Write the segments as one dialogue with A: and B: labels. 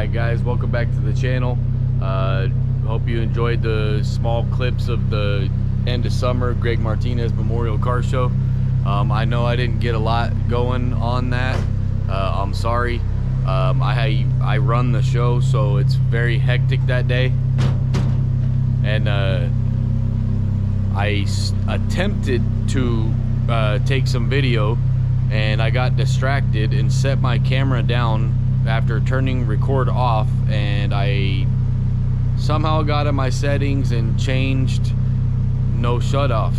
A: Alright guys, welcome back to the channel. Hope you enjoyed the small clips of the end of summer Greg Martinez Memorial Car Show. I know I didn't get a lot going on that. I'm sorry. I run the show, so it's very hectic that day. And I attempted to take some video, and I got distracted and set my camera down after turning record off, and I somehow got in my settings and changed no shut off.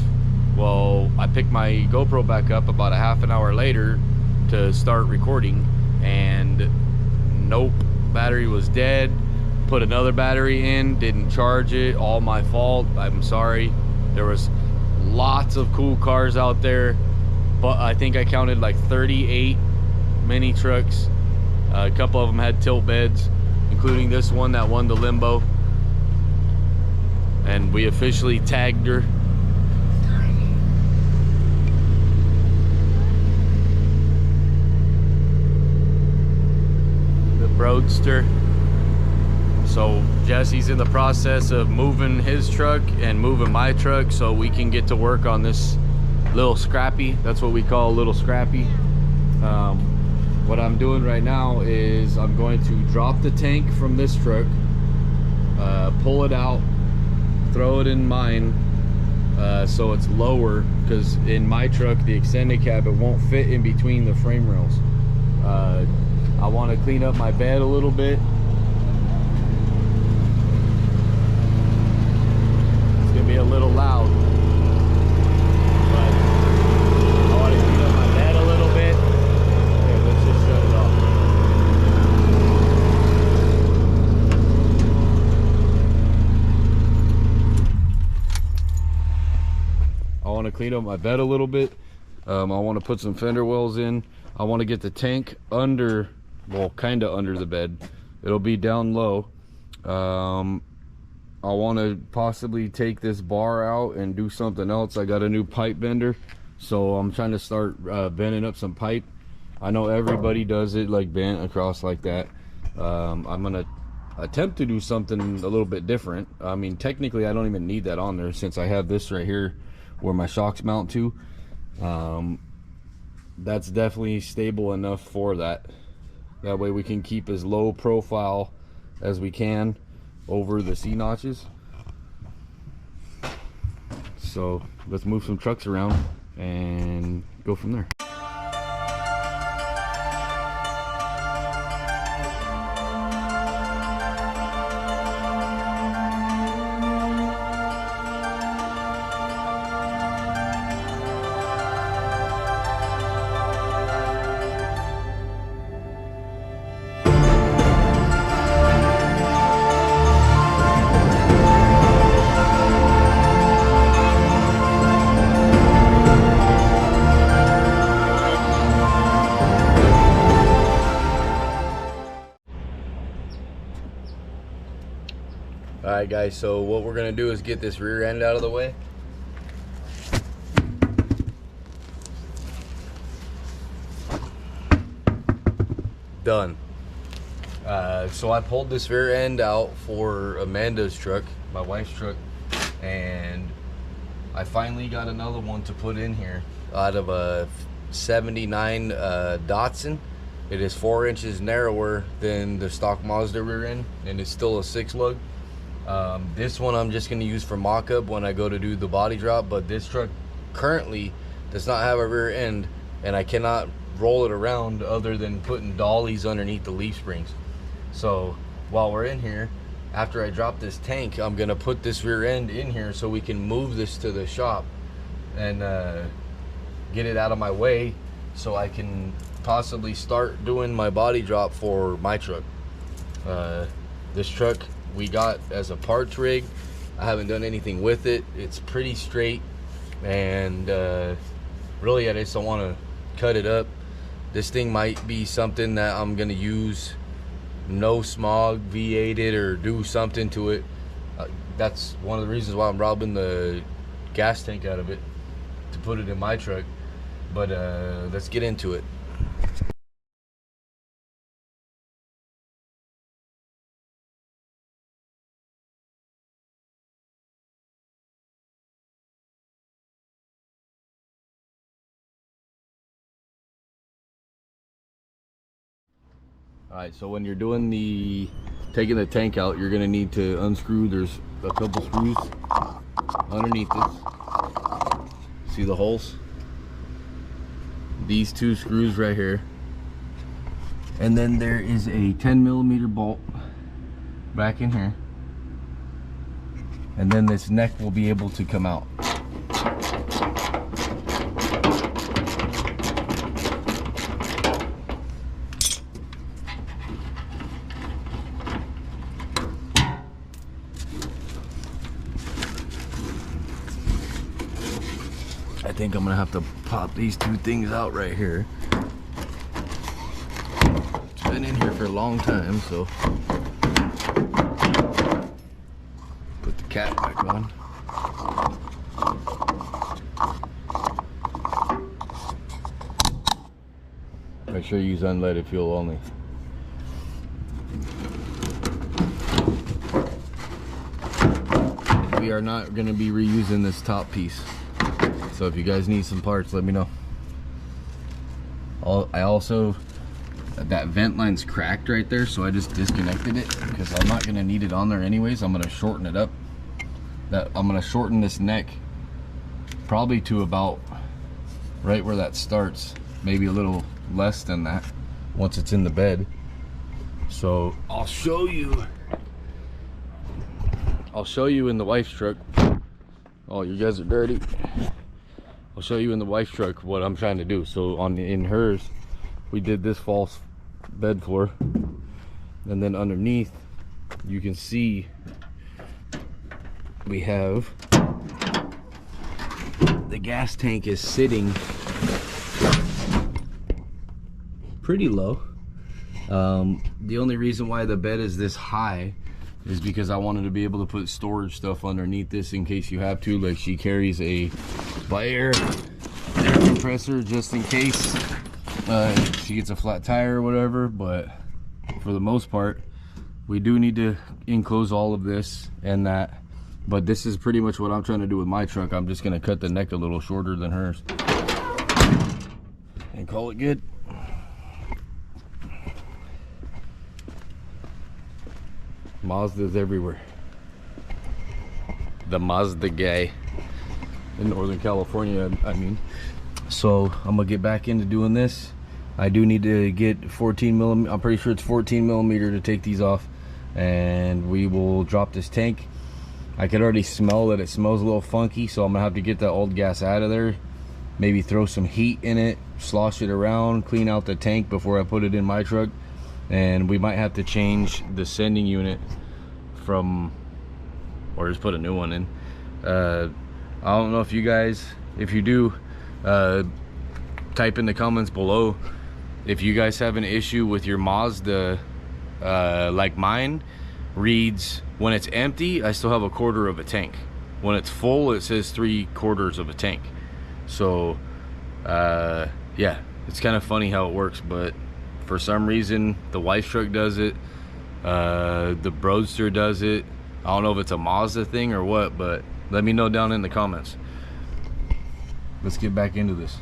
A: Well, I picked my GoPro back up about a half an hour later to start recording, and nope, battery was dead. Put another battery in, didn't charge it, all my fault. I'm sorry. There was lots of cool cars out there, but I think I counted like 38 mini trucks. A couple of them had tilt beds, including this one that won the limbo, and we officially tagged her. The Roadster. So Jesse's in the process of moving his truck and moving my truck so we can get to work on this little scrappy. That's what we call a little scrappy. What I'm doing right now is I'm going to drop the tank from this truck, pull it out, throw it in mine, so it's lower, because in my truck the extended cab, it won't fit in between the frame rails. I want to clean up my bed a little bit. It's gonna be a little loud, but I want to clean up my bed a little bit. Okay, let's just shut it off. I want to clean up my bed a little bit. I want to put some fender wells in. I want to get the tank under, well, kind of under the bed. It'll be down low. I want to possibly take this bar out and do something else. I got a new pipe bender, so I'm trying to start bending up some pipe. I know everybody does it like bent across like that. I'm gonna attempt to do something a little bit different. I mean, technically I don't even need that on there, since I have this right here where my shocks mount to. That's definitely stable enough for that. That way we can keep as low profile as we can over the C notches. So let's move some trucks around and go from there. Alright guys, so what we're gonna do is get this rear end out of the way. Done. So I pulled this rear end out for Amanda's truck, my wife's truck, and I finally got another one to put in here out of a 79 Datsun. It is 4 inches narrower than the stock Mazda rear end, and it's still a 6-lug. This one I'm just going to use for mock-up when I go to do the body drop, but this truck currently does not have a rear end, and I cannot roll it around other than putting dollies underneath the leaf springs. So while we're in here, after I drop this tank, I'm going to put this rear end in here so we can move this to the shop and get it out of my way so I can possibly start doing my body drop for my truck. This truck we got as a parts rig. I haven't done anything with it. It's pretty straight, and really I just don't want to cut it up. This thing might be something that I'm gonna use no smog, V8 it, or do something to it. That's one of the reasons why I'm robbing the gas tank out of it to put it in my truck. But let's get into it. All right, so when you're doing taking the tank out, you're gonna need to unscrew. There's a couple screws underneath this. See the holes? These 2 screws right here. And then there is a 10mm bolt back in here. And then this neck will be able to come out. I think I'm gonna have to pop these 2 things out right here. It's been in here for a long time, so put the cap back on. Make sure you use unleaded fuel only. We are not going to be reusing this top piece. So if you guys need some parts, let me know. I also, that vent line's cracked right there, so I just disconnected it because I'm not going to need it on there anyways. I'm going to shorten it up. I'm going to shorten this neck probably to about right where that starts, maybe a little less than that once it's in the bed. So I'll show you in the wife's truck. Oh, you guys are dirty. I'll show you in the wife's truck what I'm trying to do. So in hers, we did this false bed floor, and then underneath you can see we have the gas tank is sitting pretty low. The only reason why the bed is this high is because I wanted to be able to put storage stuff underneath this in case you have to. Like, she carries a air compressor just in case she gets a flat tire or whatever. But for the most part, we do need to enclose all of this and that. But this is pretty much what I'm trying to do with my truck. I'm just gonna cut the neck a little shorter than hers and call it good. Mazdas everywhere. The Mazda guy in Northern California, I mean. So I'm gonna get back into doing this. I do need to get 14mm. I'm pretty sure it's 14mm to take these off, and we will drop this tank. I could already smell that it smells a little funky, so I'm gonna have to get that old gas out of there, maybe throw some heat in it, slosh it around, clean out the tank before I put it in my truck. And we might have to change the sending unit from, or just put a new one in. I don't know if you guys, if you do, type in the comments below if you guys have an issue with your Mazda. Like mine reads, when it's empty I still have 1/4 of a tank. When it's full it says 3/4 of a tank. So yeah, it's kind of funny how it works, but for some reason the wife's truck does it, the Roadster does it. I don't know if it's a Mazda thing or what, but let me know down in the comments. Let's get back into this.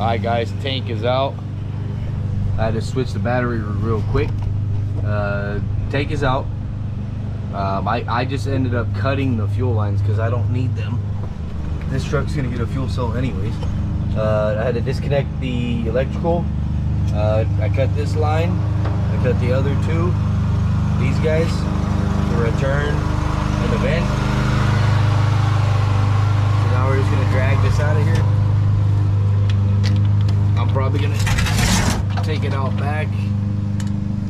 A: Alright guys, tank is out. I had to switch the battery real quick. Tank is out. I just ended up cutting the fuel lines because I don't need them. This truck's gonna get a fuel cell anyways. I had to disconnect the electrical. I cut this line. I cut the other two. These guys, the return and the vent. So now we're just gonna drag this out of here. I'm probably gonna take it out back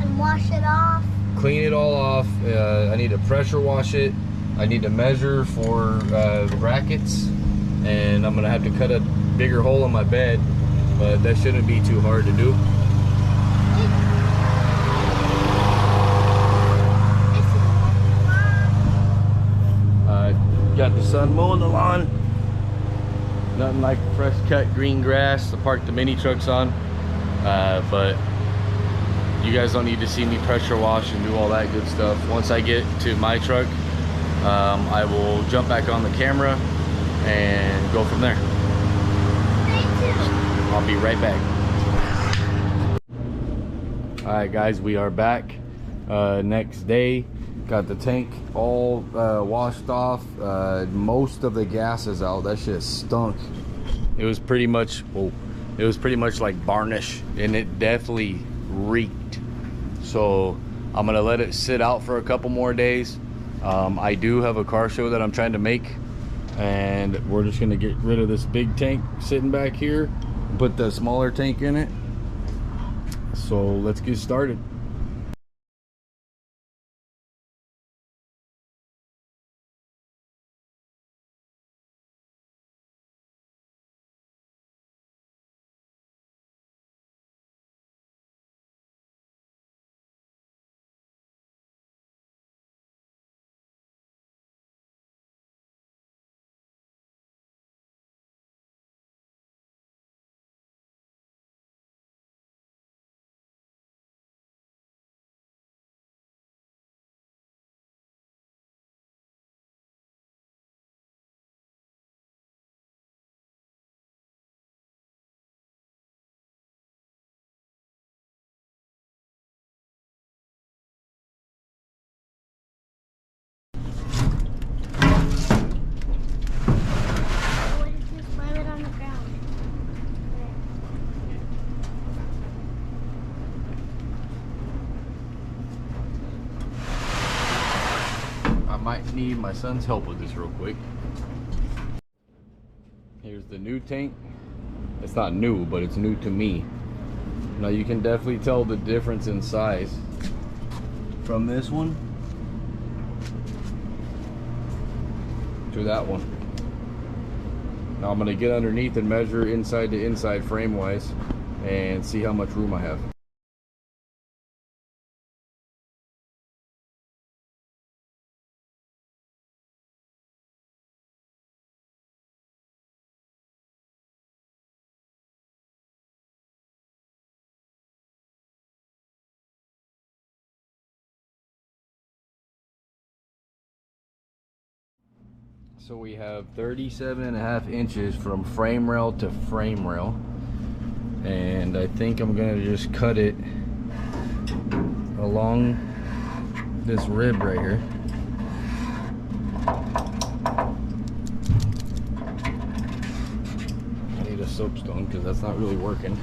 B: and wash it off.
A: Clean it all off. I need to pressure wash it. I need to measure for the brackets, and I'm gonna have to cut a bigger hole in my bed, but that shouldn't be too hard to do. Got the sun mowing the lawn. Nothing like fresh cut green grass to park the mini trucks on, but you guys don't need to see me pressure wash and do all that good stuff. Once I get to my truck, I will jump back on the camera and go from there. I'll be right back. All right guys, we are back. Next day, got the tank all washed off. Most of the gas is out. That shit stunk. It was pretty much, it was pretty much like varnish, and it definitely reeked. So I'm gonna let it sit out for a couple more days. I do have a car show that I'm trying to make, and we're just gonna get rid of this big tank sitting back here, put the smaller tank in it. So let's get started. Might need my son's help with this real quick. Here's the new tank. It's not new, but it's new to me. Now you can definitely tell the difference in size from this one to that one. Now I'm gonna get underneath and measure inside to inside frame wise and see how much room I have. So we have 37.5 inches from frame rail to frame rail, and I think I'm gonna just cut it along this rib right here. I need a soapstone because that's not really working.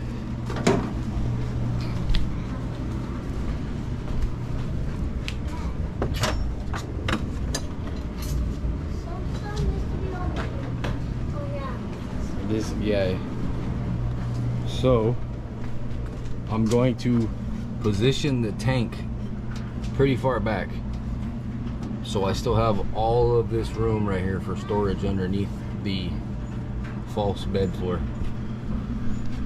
A: Yeah, so I'm going to position the tank pretty far back, so I still have all of this room right here for storage underneath the false bed floor.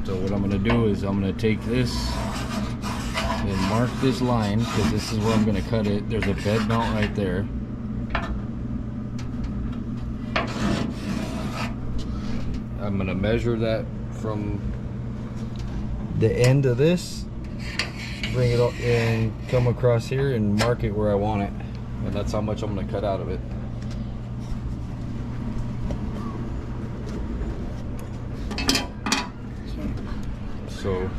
A: So what I'm gonna do is I'm gonna take this and mark this line, because this is where I'm gonna cut it. There's a bed mount right there. I'm gonna measure that from the end of this, bring it up and come across here and mark it where I want it, and that's how much I'm gonna cut out of it. So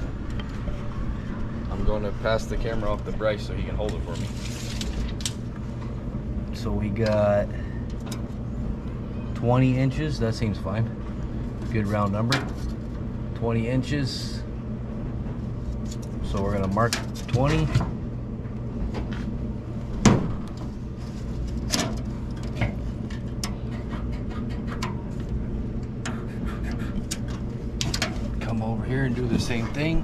A: I'm going to pass the camera off to Bryce so he can hold it for me. So we got 20 inches. That seems fine. Good round number. 20 inches. So we're going to mark 20. Come over here and do the same thing.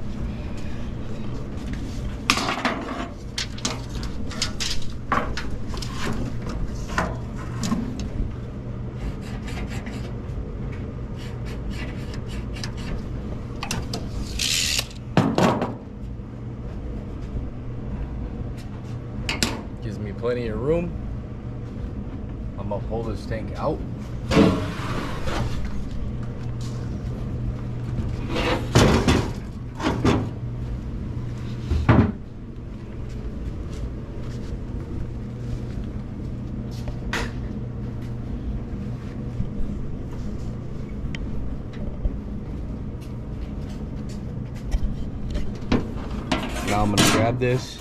A: Gives me plenty of room. I'm gonna pull this tank out. Now I'm gonna grab this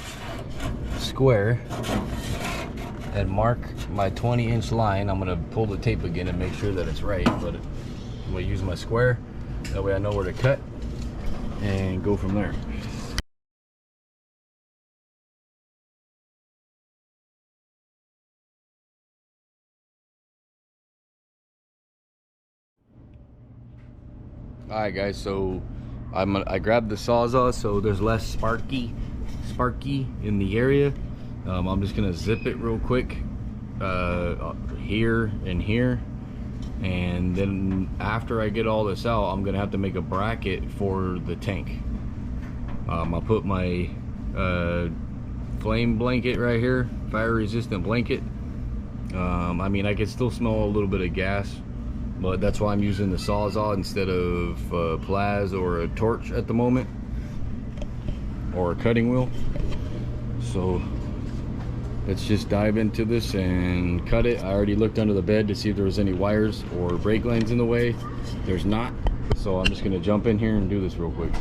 A: square and mark my 20-inch line. I'm gonna pull the tape again and make sure that it's right, but I'm gonna use my square. That way I know where to cut and go from there. Alright guys, so I grabbed the Sawzall so there's less sparky in the area. I'm just gonna zip it real quick here and here, and then after I get all this out, I'm gonna have to make a bracket for the tank. I'll put my flame blanket right here, fire resistant blanket. I mean, I can still smell a little bit of gas, but that's why I'm using the Sawzall instead of Plaz or a torch at the moment, or a cutting wheel. So let's just dive into this and cut it. I already looked under the bed to see if there was any wires or brake lines in the way. There's not, so I'm just gonna jump in here and do this real quick.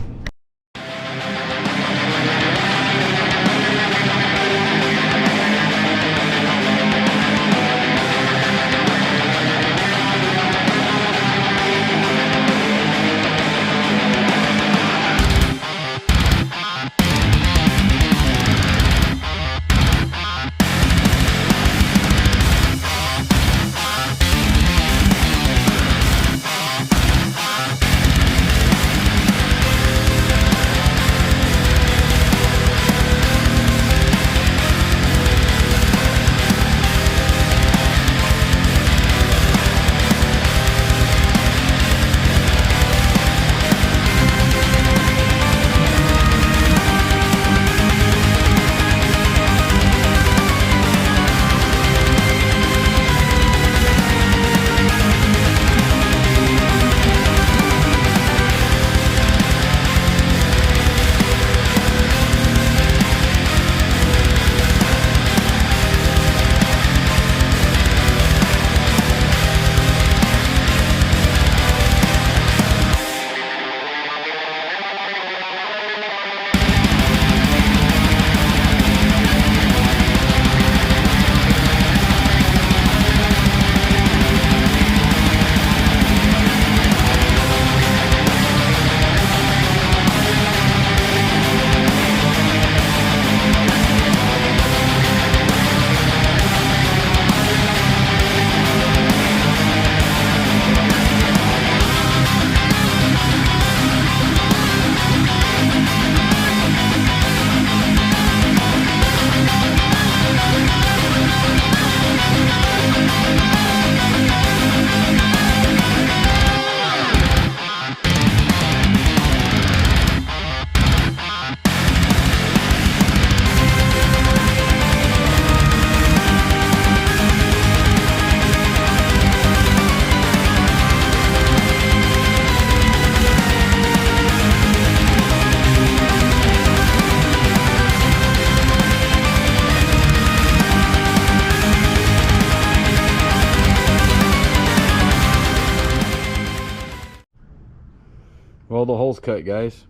A: Well, the hole's cut, guys.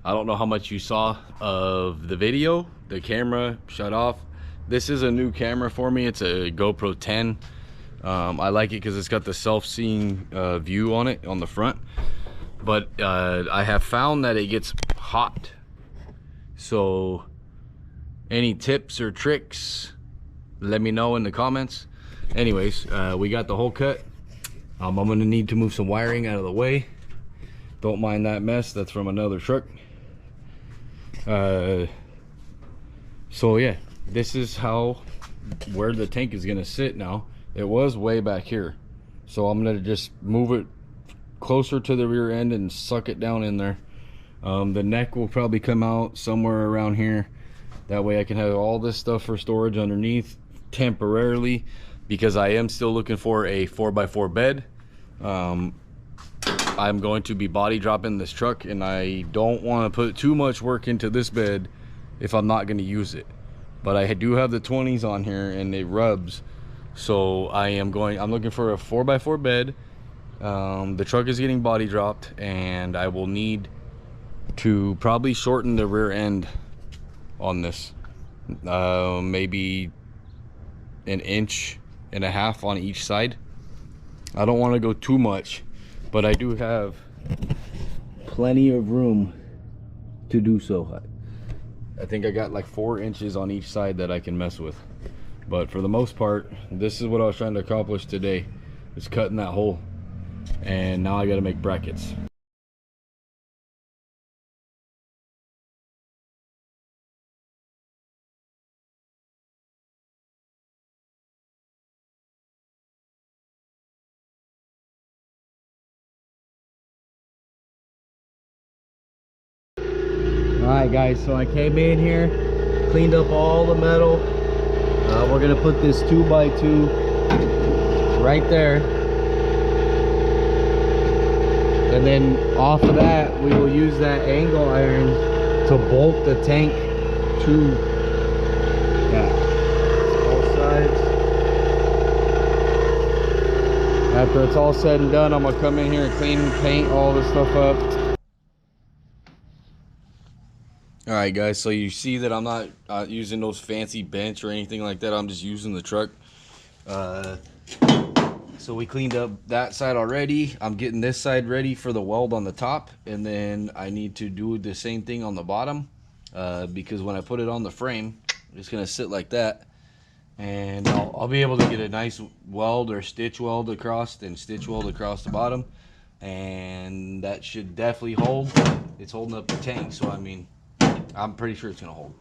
A: I don't know how much you saw of the video. The camera shut off. This is a new camera for me. It's a GoPro 10. I like it because it's got the self-seeing view on it on the front. But I have found that it gets hot. So any tips or tricks, let me know in the comments. Anyways, we got the hole cut. I'm gonna need to move some wiring out of the way. Don't mind that mess, that's from another truck. So yeah, this is where the tank is gonna sit now. It was way back here, so I'm gonna just move it closer to the rear end and suck it down in there. The neck will probably come out somewhere around here. That way I can have all this stuff for storage underneath temporarily, because I am still looking for a 4x4 bed. I'm going to be body dropping this truck, and I don't want to put too much work into this bed if I'm not going to use it. But I do have the 20s on here and it rubs, so I'm looking for a 4x4 bed. The truck is getting body dropped, and I will need to probably shorten the rear end on this, maybe 1.5 inches on each side. I don't want to go too much, but I do have plenty of room to do so. I think I got like 4 inches on each side that I can mess with. But for the most part, this is what I was trying to accomplish today, is cutting that hole. And now I got to make brackets. Alright guys, so I came in here, cleaned up all the metal. We're gonna put this 2x2 right there, and then off of that we will use that angle iron to bolt the tank to both sides. After it's all said and done, I'm gonna come in here and clean and paint all this stuff up. Alright guys, so you see that I'm not using those fancy bench or anything like that. I'm just using the truck. So we cleaned up that side already. I'm getting this side ready for the weld on the top, and then I need to do the same thing on the bottom, because when I put it on the frame, it's gonna sit like that, and I'll be able to get a nice weld or stitch weld across and stitch weld across the bottom, and that should definitely hold. It's holding up the tank, so I mean, I'm pretty sure it's gonna hold.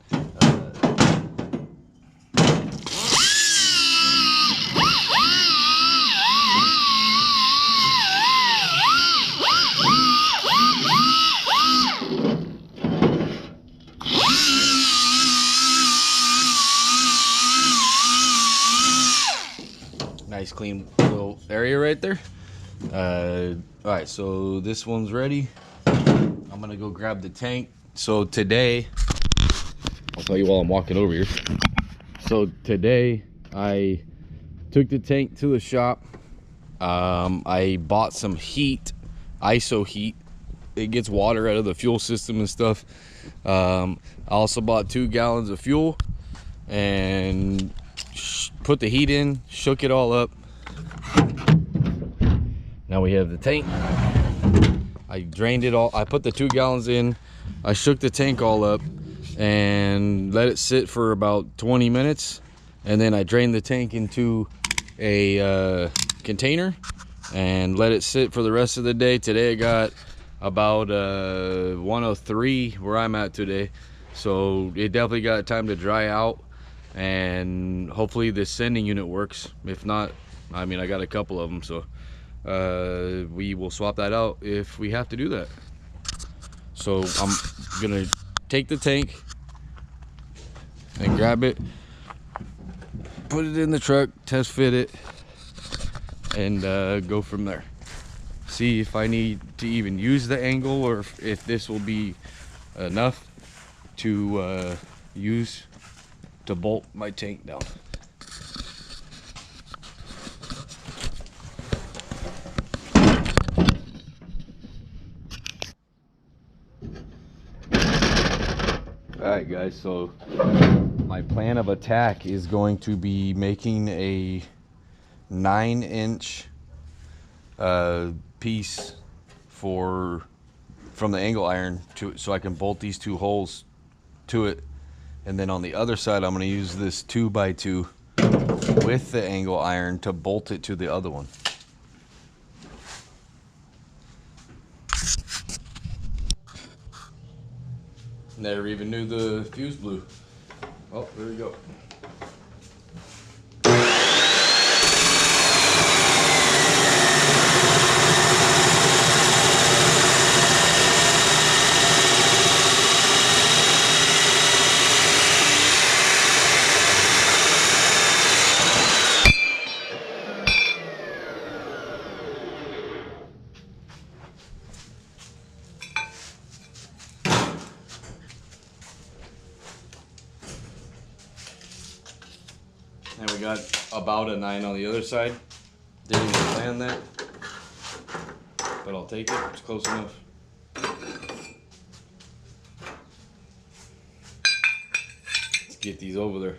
A: Nice clean little area right there. All right, so this one's ready. I'm gonna go grab the tank. So today, I'll tell you while I'm walking over here. So today I took the tank to the shop. I bought some heat, ISO heat. It gets water out of the fuel system and stuff. I also bought 2 gallons of fuel and put the heat in, shook it all up. Now we have the tank. I drained it all. I put the 2 gallons in. I shook the tank all up and let it sit for about 20 minutes. And then I drained the tank into a container and let it sit for the rest of the day. Today I got about 103 where I'm at today. So it definitely got time to dry out, and hopefully this sending unit works. If not, I mean, I got a couple of them, so we will swap that out if we have to do that. So I'm gonna take the tank and grab it, put it in the truck, test fit it, and go from there. See if I need to even use the angle, or if this will be enough to use to bolt my tank down. Alright guys, so my plan of attack is going to be making a 9-inch piece from the angle iron to so I can bolt these 2 holes to it, and then on the other side I'm going to use this 2x2 with the angle iron to bolt it to the other one. Never even knew the fuse blew. Oh, there we go. And we got about a 9 on the other side. Didn't even plan that, but I'll take it. It's close enough. Let's get these over there.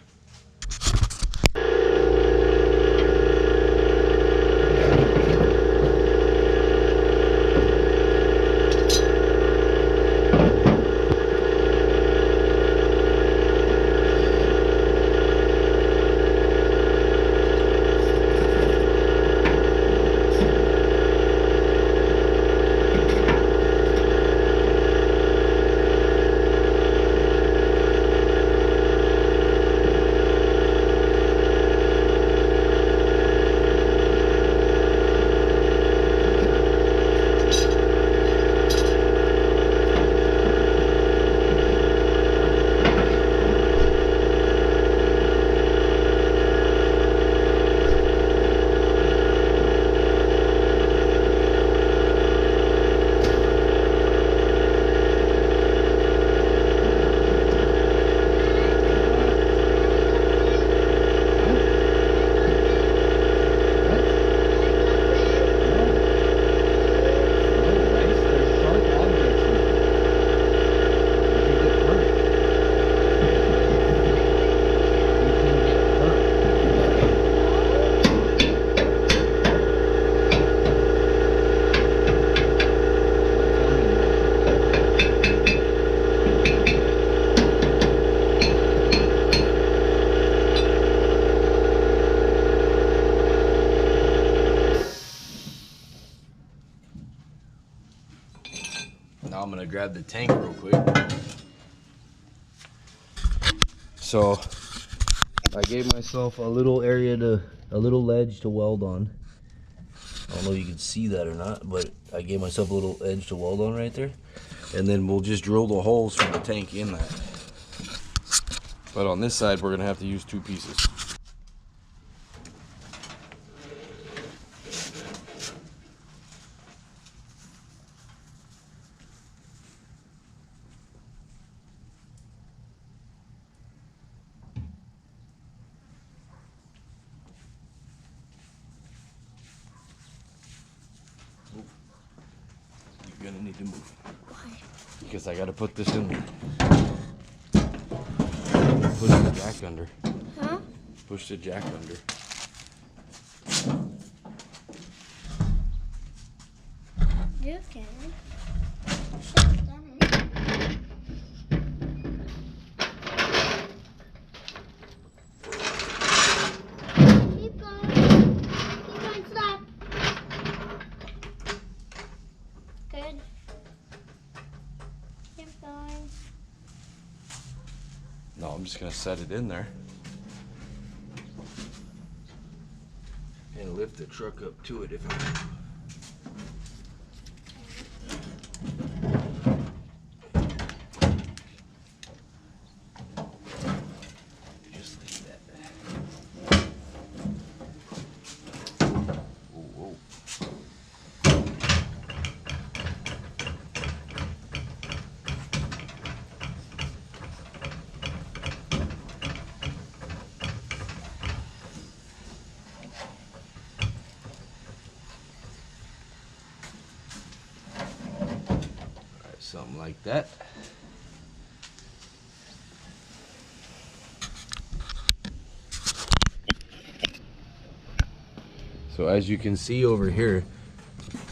A: Now I'm gonna grab the tank real quick. So I gave myself a little ledge to weld on. I don't know if you can see that or not, but I gave myself a little edge to weld on right there. And then we'll just drill the holes for the tank in that. But on this side, we're gonna have to use 2 pieces. You're gonna need to move.
B: Why?
A: Because I gotta put this in there. Push the jack under.
B: Huh?
A: Push the jack under.
B: You can. Should have done it. Keep going. Keep going. Stop. Good. Keep going.
A: No, I'm just gonna set it in there. And lift the truck up to it if I want. Just like that. Whoa, whoa. Something like that. So as you can see over here,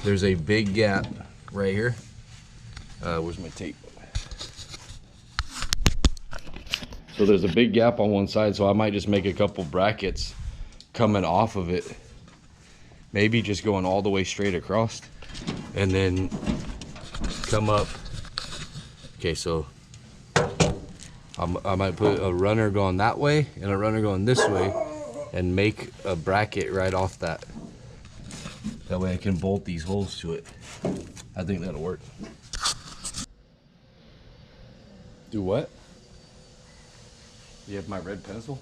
A: there's a big gap right here. Where's my tape? So there's a big gap on one side, so I might just make a couple brackets coming off of it. Maybe just going all the way straight across, and then come up. Okay, so I might put a runner going that way and a runner going this way, and make a bracket right off that. That way I can bolt these holes to it. I think that'll work. Do what? You have my red pencil?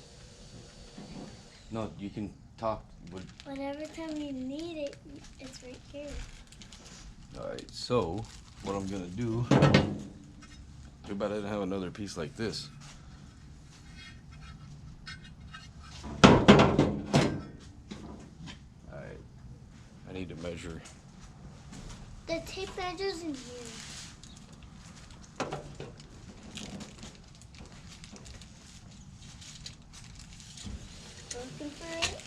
A: No, you can talk.
B: Whatever time you need it, it's right here.
A: Alright, so what I'm gonna do, too bad I didn't have another piece like this. Alright, I need to measure.
B: The tape measures in here. Looking for it?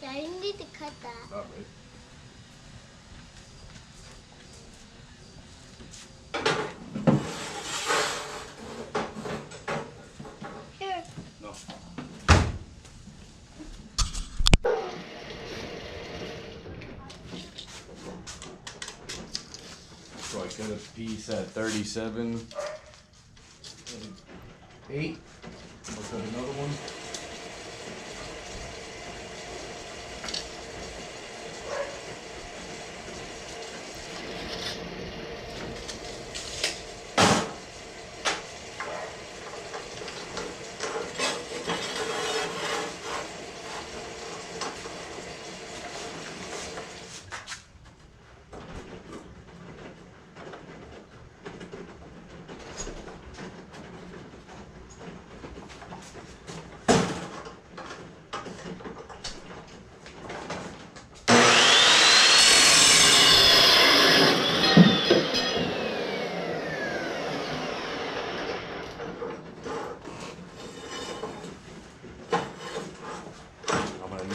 B: Yeah, you need to cut that.
A: Not right.
B: Here.
A: No. So I cut a piece at 37.8. I'll cut another one.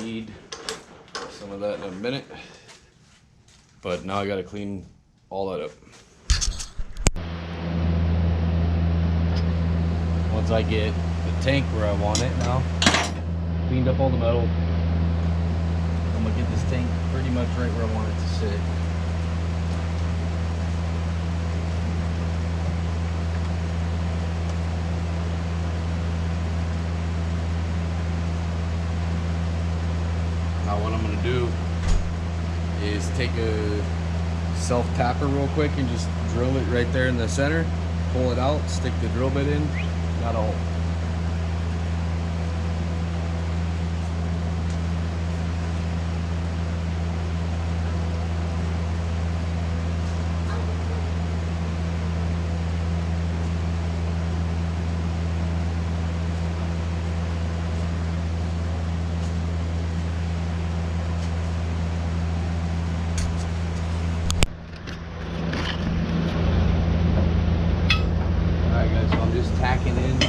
A: Need some of that in a minute, but now I gotta clean all that up. Once I get the tank where I want it now, cleaned up all the metal, I'm gonna get this tank pretty much right where I want it to sit. Now what I'm gonna do is take a self tapper real quick and just drill it right there in the center, pull it out, stick the drill bit in, got all. Alright guys, so I'm just tacking in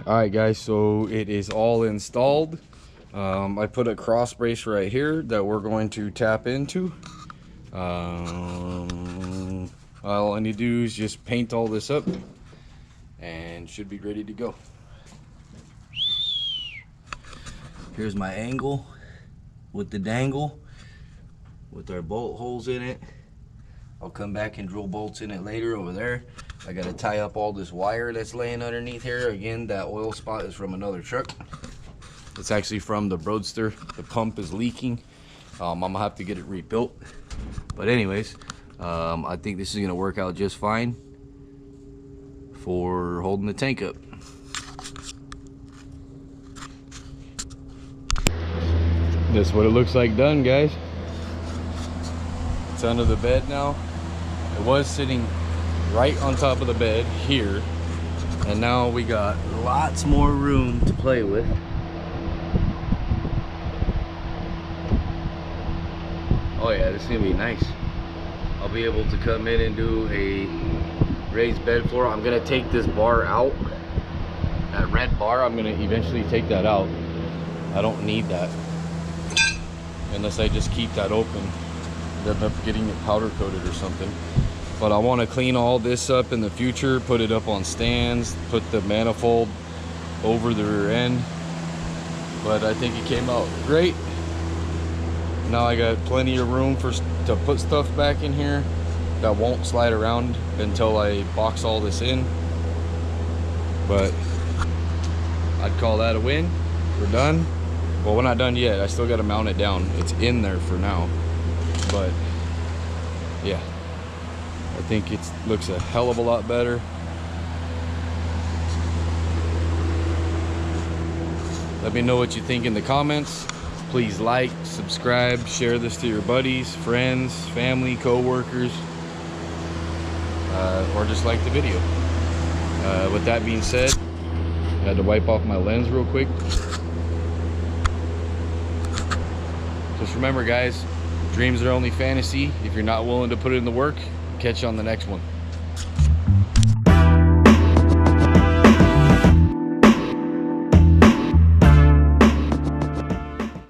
A: All right, guys, so it is all installed. I put a cross brace right here that we're going to tap into. All I need to do is just paint all this up and should be ready to go. Here's my angle with the dangle with our bolt holes in it. I'll come back and drill bolts in it later over there. I gotta tie up all this wire that's laying underneath here. Again, that oil spot is from another truck. It's actually from the Roadster. The pump is leaking. I'm gonna have to get it rebuilt. But anyways, I think this is gonna work out just fine for holding the tank up. This is what it looks like done, guys. It's under the bed now. It was sitting right on top of the bed here, and now we got lots more room to play with. Oh yeah, this is gonna be nice. I'll be able to come in and do a raised bed floor. I'm gonna take this bar out. That red bar, I'm gonna eventually take that out. I don't need that unless I just keep that open. End up getting it powder coated or something. But I want to clean all this up in the future, put it up on stands, put the manifold over the rear end. But I think it came out great. Now I got plenty of room to put stuff back in here that won't slide around until I box all this in. But I'd call that a win. We're done. Well, we're not done yet. I still got to mount it down. It's in there for now. But yeah, I think it looks a hell of a lot better. Let me know what you think in the comments. Please like, subscribe, share this to your buddies, friends, family, co-workers, or just like the video. With that being said, I had to wipe off my lens real quick. Just remember, guys, dreams are only fantasy. If you're not willing to put in the work, catch you on the next one.